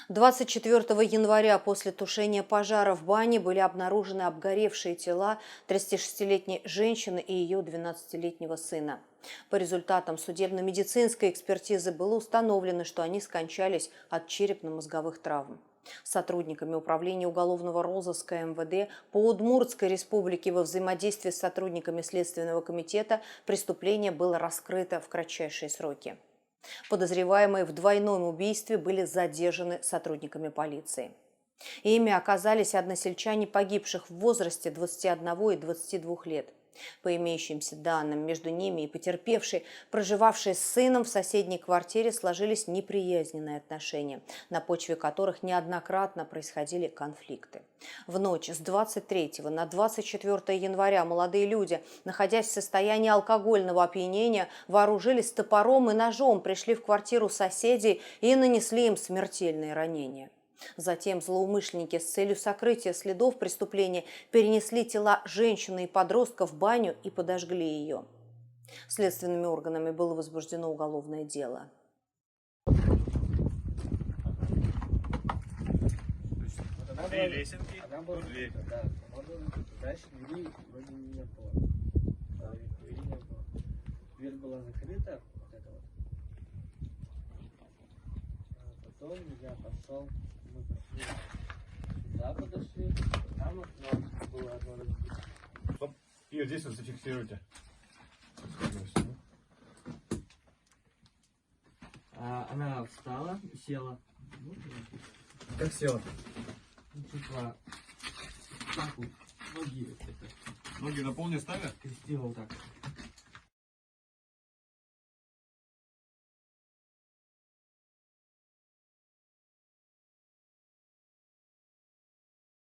24 января после тушения пожара в бане были обнаружены обгоревшие тела 36-летней женщины и ее 12-летнего сына. По результатам судебно-медицинской экспертизы было установлено, что они скончались от черепно-мозговых травм. Сотрудниками Управления уголовного розыска МВД по Удмуртской республике во взаимодействии с сотрудниками Следственного комитета преступление было раскрыто в кратчайшие сроки. Подозреваемые в двойном убийстве были задержаны сотрудниками полиции. Ими оказались односельчане погибших в возрасте 21 и 22 лет. По имеющимся данным, между ними и потерпевшей, проживавшей с сыном в соседней квартире, сложились неприязненные отношения, на почве которых неоднократно происходили конфликты. В ночь с 23 на 24 января молодые люди, находясь в состоянии алкогольного опьянения, вооружились топором и ножом, пришли в квартиру соседей и нанесли им смертельные ранения. Затем злоумышленники с целью сокрытия следов преступления перенесли тела женщины и подростка в баню и подожгли ее. Следственными органами было возбуждено уголовное дело. Две лесенки, тут дверь. Да, дальше двери вроде не было. Двери не было. Дверь была закрыта, вот это вот. А потом я пошел, мы пошли сюда, подошли, там окно было одно разбито. Стоп. И вот здесь вот зафиксируйте. Она встала, села. Как села? Типа, так вот, ноги вот это. Ноги на пол не ставят? Крестила вот так.